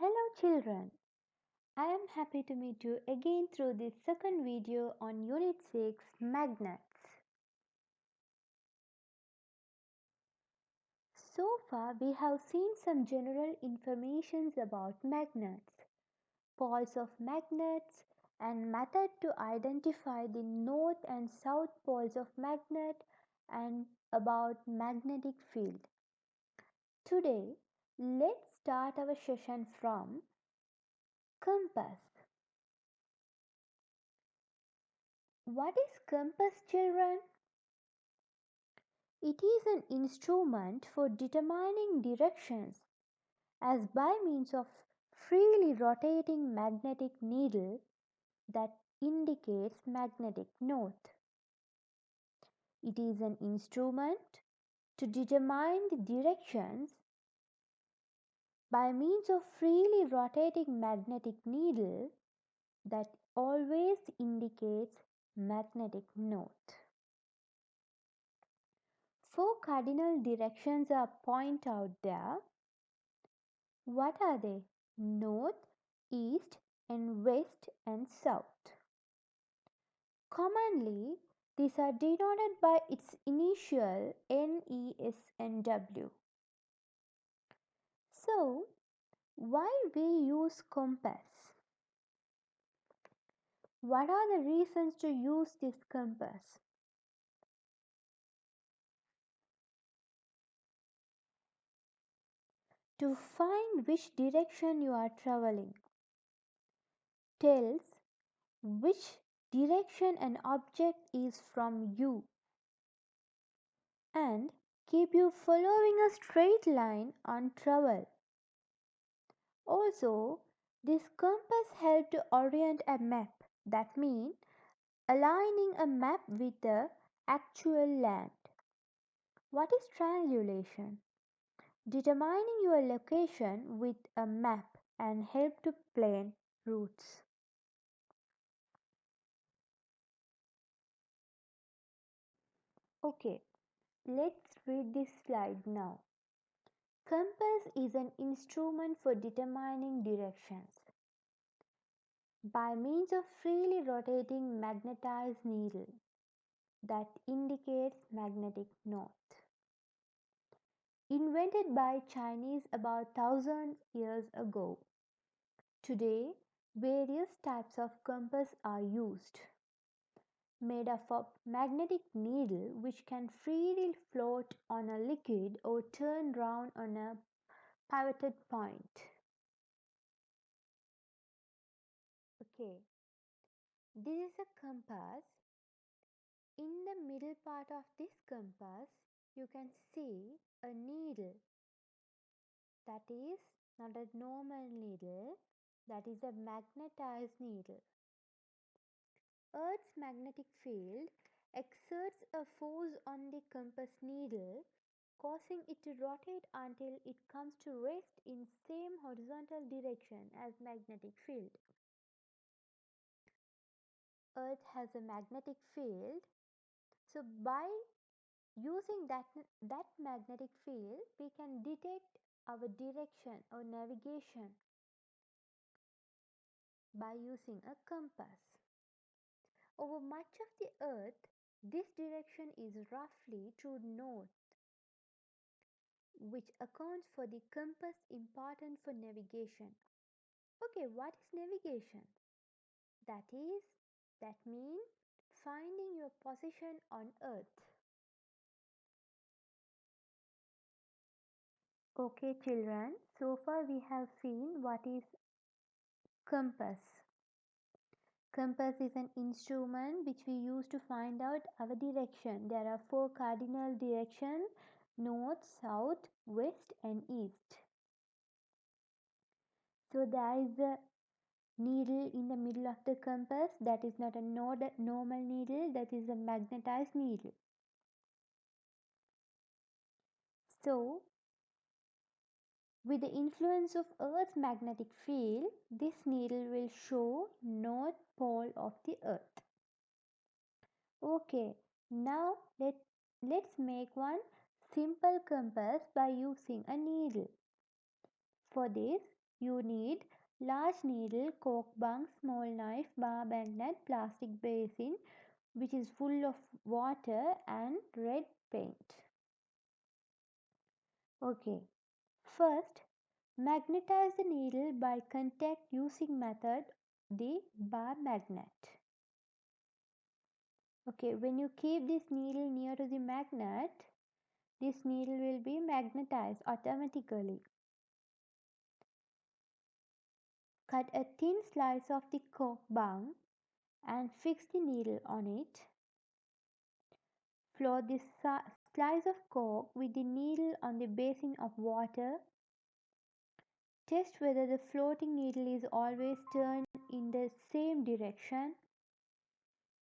Hello children, I am happy to meet you again through this second video on Unit 6 Magnets. So far we have seen some general information about magnets, poles of magnets and method to identify the north and south poles of magnet and about magnetic field. Today let's start our session from compass. What is compass, children? It is an instrument for determining directions as by means of freely rotating magnetic needle that indicates magnetic north. It is an instrument to determine the directions by means of freely rotating magnetic needle that always indicates magnetic north. Four cardinal directions are pointed out there. What are they? North, east, and west and south. Commonly, these are denoted by its initial N, E, S, and W. So, why we use compass? What are the reasons to use this compass? To find which direction you are traveling. Tells which direction an object is from you and keep you following a straight line on travel. Also, this compass helps to orient a map. That means aligning a map with the actual land. What is triangulation? Determining your location with a map and help to plan routes. Okay, let's read this slide now. Compass is an instrument for determining directions by means of freely rotating magnetized needle that indicates magnetic north. Invented by Chinese about 1000 years ago. Today, various types of compass are used, made up of magnetic needle which can freely float on a liquid or turn round on a pivoted point. Okay, this is a compass. In the middle part of this compass, you can see a needle. That is not a normal needle, that is a magnetized needle. Earth's magnetic field exerts a force on the compass needle, causing it to rotate until it comes to rest in same horizontal direction as magnetic field. Earth has a magnetic field, so by using that magnetic field, we can detect our direction or navigation by using a compass. Over much of the earth, this direction is roughly true north, which accounts for the compass important for navigation. Okay, what is navigation? That means finding your position on earth. Okay children, so far we have seen what is compass. Compass is an instrument which we use to find out our direction. There are four cardinal directions: north, south, west and east. So there is a needle in the middle of the compass. That is not a normal needle, that is a magnetized needle. So with the influence of Earth's magnetic field, this needle will show north pole of the Earth. Okay, now let's make one simple compass by using a needle. For this, you need large needle, cork bung, small knife, bar magnet, plastic basin which is full of water and red paint. Okay, first magnetize the needle by contact using method the bar magnet. Okay, when you keep this needle near to the magnet, this needle will be magnetized automatically. Cut a thin slice of the cork bung and fix the needle on it. Float the slice of cork with the needle on the basin of water. Test whether the floating needle is always turned in the same direction.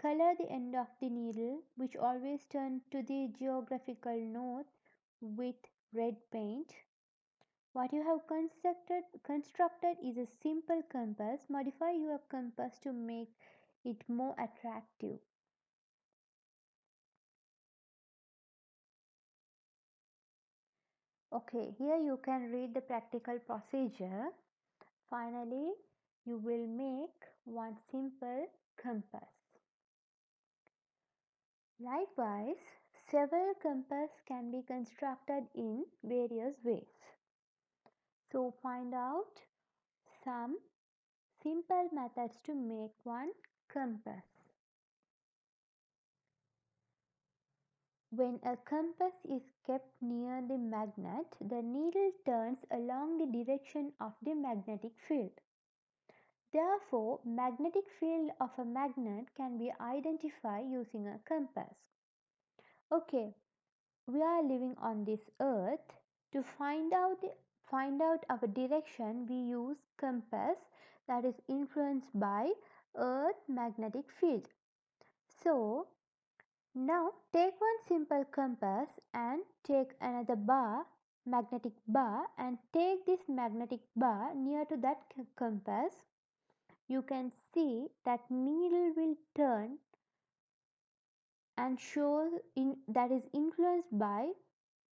Color the end of the needle, which always turns to the geographical north, with red paint. What you have constructed is a simple compass. Modify your compass to make it more attractive. Okay, here you can read the practical procedure. Finally, you will make one simple compass. Likewise, several compasses can be constructed in various ways. So find out some simple methods to make one compass. When a compass is kept near the magnet, the needle turns along the direction of the magnetic field. Therefore, magnetic field of a magnet can be identified using a compass. Okay, we are living on this earth. To find out our direction, we use compass that is influenced by earth magnetic field. So now take one simple compass and take another magnetic bar, and take this magnetic bar near to that compass. You can see that needle will turn and show that is influenced by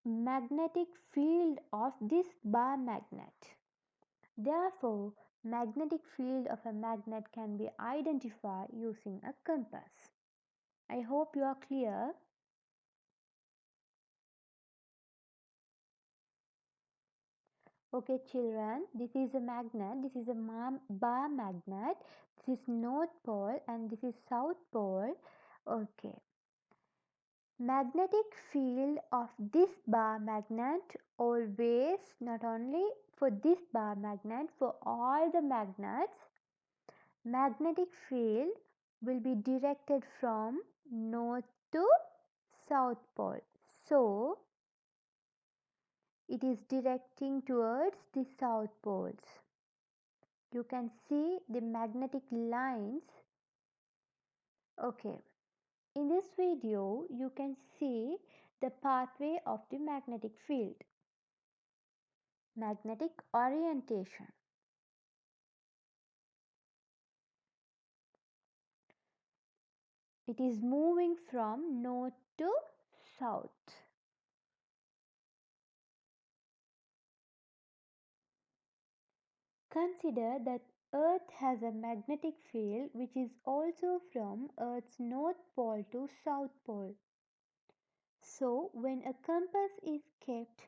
magnetic field of this bar magnet. Therefore, magnetic field of a magnet can be identified using a compass. I hope you are clear. Okay children, this is a magnet, this is a bar magnet, this is north pole and this is south pole. Okay. Magnetic field of this bar magnet always, not only for this bar magnet, for all the magnets, magnetic field will be directed from north to south pole. So, it is directing towards the south poles. You can see the magnetic lines. Okay. In this video, you can see the pathway of the magnetic field. Magnetic orientation. It is moving from north to south. Consider that Earth has a magnetic field which is also from Earth's north pole to south pole. So, when a compass is kept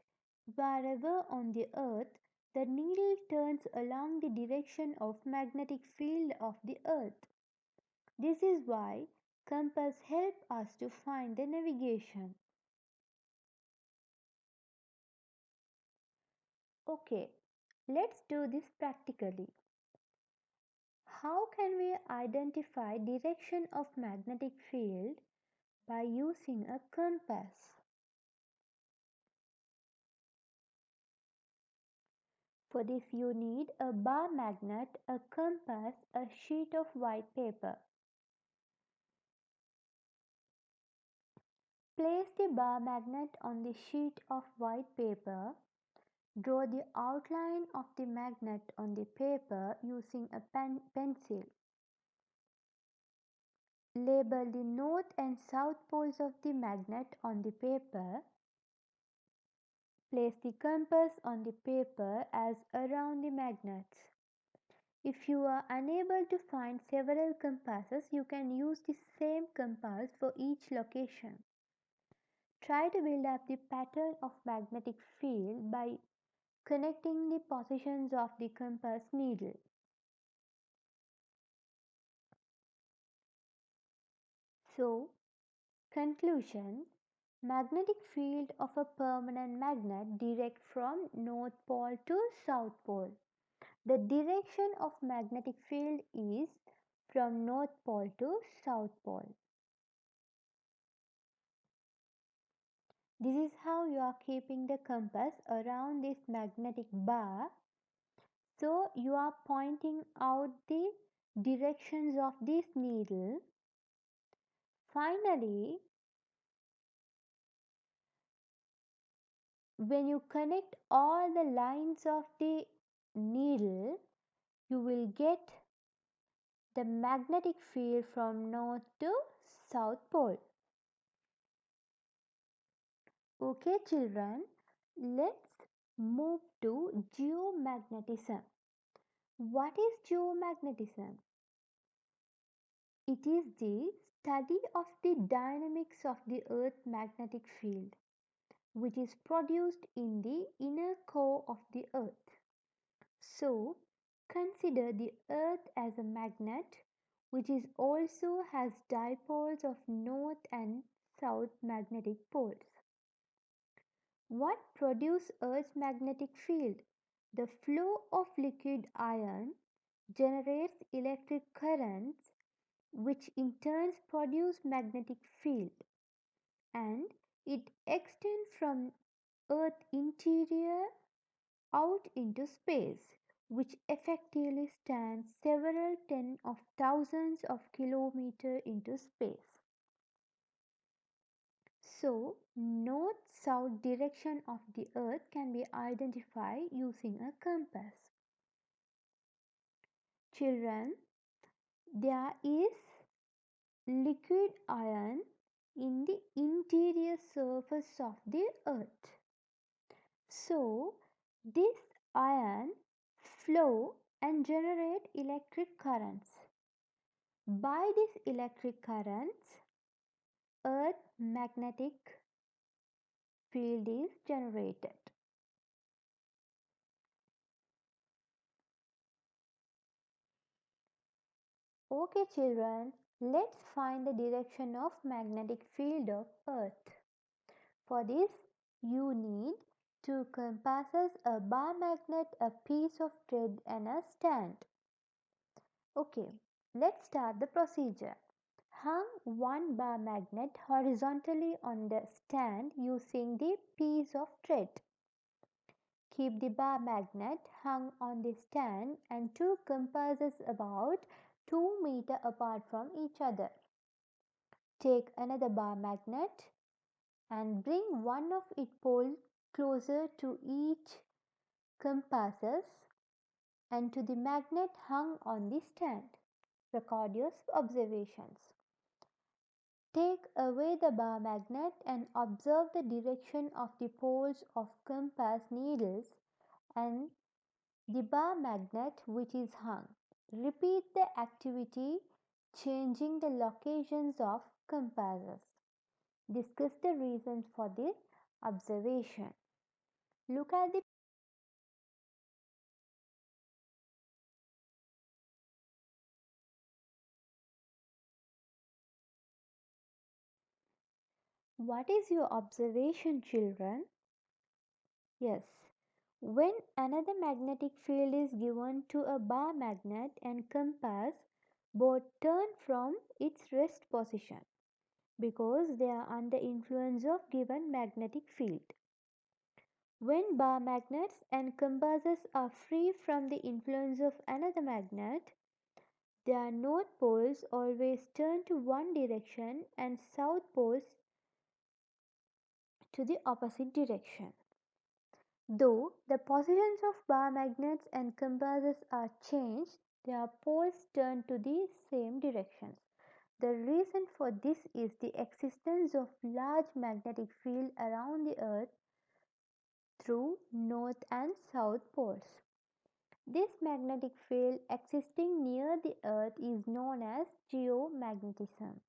wherever on the Earth, the needle turns along the direction of magnetic field of the Earth. This is why compass help us to find the navigation. Okay, let's do this practically. How can we identify direction of magnetic field by using a compass? For this you need a bar magnet, a compass, a sheet of white paper. Place the bar magnet on the sheet of white paper. Draw the outline of the magnet on the paper using a pencil. Label the north and south poles of the magnet on the paper. Place the compass on the paper as around the magnets. If you are unable to find several compasses, you can use the same compass for each location. Try to build up the pattern of magnetic field by connecting the positions of the compass needle. So, conclusion: magnetic field of a permanent magnet direct from North Pole to South Pole. The direction of magnetic field is from North Pole to South Pole. This is how you are keeping the compass around this magnetic bar. So you are pointing out the directions of this needle. Finally, when you connect all the lines of the needle, you will get the magnetic field from North to South Pole. Okay children, let's move to geomagnetism. What is geomagnetism? It is the study of the dynamics of the Earth's magnetic field, which is produced in the inner core of the Earth. So, consider the Earth as a magnet, which is also has dipoles of north and south magnetic poles. What produces Earth's magnetic field? The flow of liquid iron generates electric currents, which in turn produce magnetic field, and it extends from Earth interior out into space, which effectively stands several tens of thousands of kilometers into space. So, north-south direction of the Earth can be identified using a compass. Children, there is liquid iron in the interior surface of the Earth. So, this iron flow and generate electric currents. By these electric currents, Earth magnetic field is generated. Okay children, let's find the direction of magnetic field of Earth. For this, you need two compasses, a bar magnet, a piece of thread and a stand. Okay, let's start the procedure. Hang one bar magnet horizontally on the stand using the piece of thread. Keep the bar magnet hung on the stand and two compasses about 2 meters apart from each other. Take another bar magnet and bring one of its poles closer to each compasses and to the magnet hung on the stand. Record your observations. Take away the bar magnet and observe the direction of the poles of compass needles and the bar magnet which is hung. Repeat the activity changing the locations of compasses. Discuss the reasons for this observation. Look at the What is your observation, children? Yes. When another magnetic field is given to a bar magnet and compass, both turn from its rest position because they are under influence of given magnetic field. When bar magnets and compasses are free from the influence of another magnet, their north poles always turn to one direction and south poles to the opposite direction. Though the positions of bar magnets and compasses are changed, their poles turn to the same directions. The reason for this is the existence of large magnetic field around the Earth through north and south poles. This magnetic field existing near the Earth is known as geomagnetism.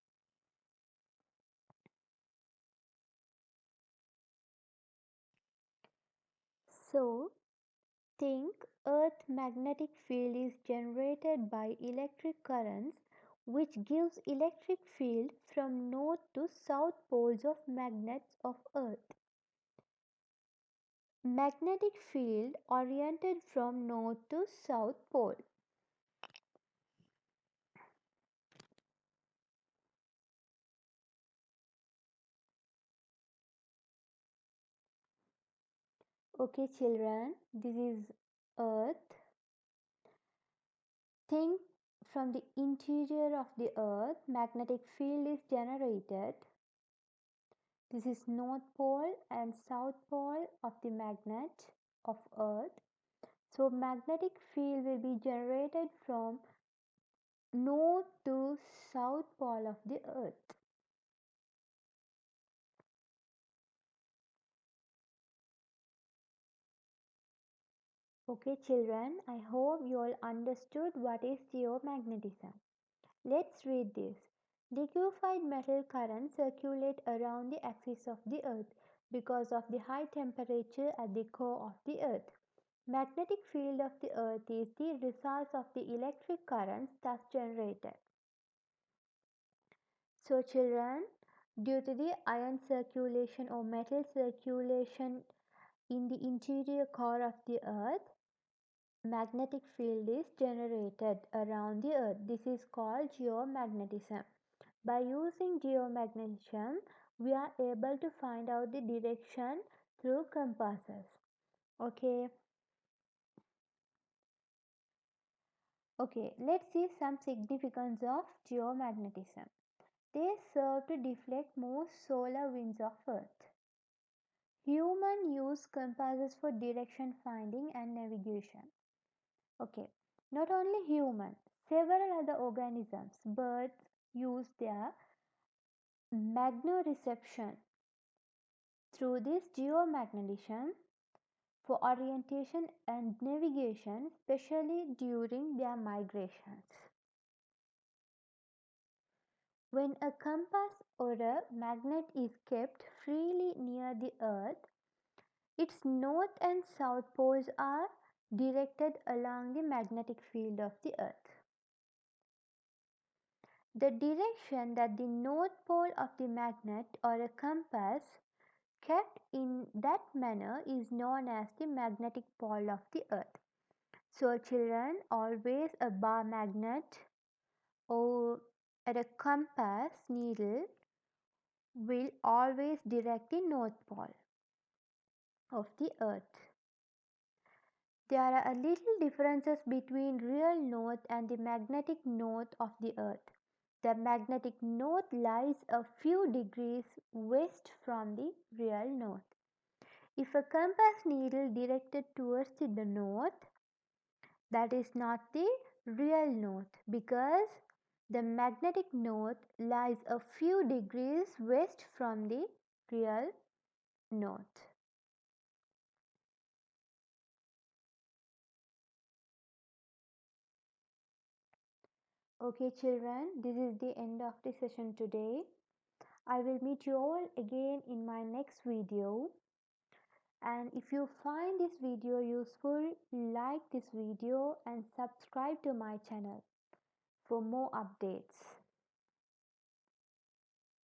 So, think Earth magnetic field is generated by electric currents which gives electric field from north to south poles of magnets of Earth. Magnetic field oriented from north to south pole. Okay children, this is Earth. Think from the interior of the Earth, magnetic field is generated. This is north pole and south pole of the magnet of Earth. So magnetic field will be generated from north to south pole of the Earth. Okay children, I hope you all understood what is geomagnetism. Let's read this. Liquefied metal currents circulate around the axis of the Earth because of the high temperature at the core of the Earth. Magnetic field of the Earth is the result of the electric currents thus generated. So children, due to the ion circulation or metal circulation in the interior core of the Earth, magnetic field is generated around the Earth. This is called geomagnetism. By using geomagnetism, we are able to find out the direction through compasses. Okay. Okay, let's see some significance of geomagnetism. They serve to deflect most solar winds of Earth. Humans use compasses for direction finding and navigation. Okay, not only human, several other organisms, birds use their magnetoreception through this geomagnetism for orientation and navigation, especially during their migrations. When a compass or a magnet is kept freely near the Earth, its north and south poles are directed along the magnetic field of the Earth. The direction that the north pole of the magnet or a compass kept in that manner is known as the magnetic pole of the Earth. So children, always a bar magnet or at a compass needle will always direct the north pole of the Earth. There are a little differences between real north and the magnetic north of the Earth. The magnetic north lies a few degrees west from the real north. If a compass needle directed towards the north, that is not the real north because the magnetic north lies a few degrees west from the real north. Okay children, this is the end of the session today. I will meet you all again in my next video. And if you find this video useful, like this video and subscribe to my channel for more updates.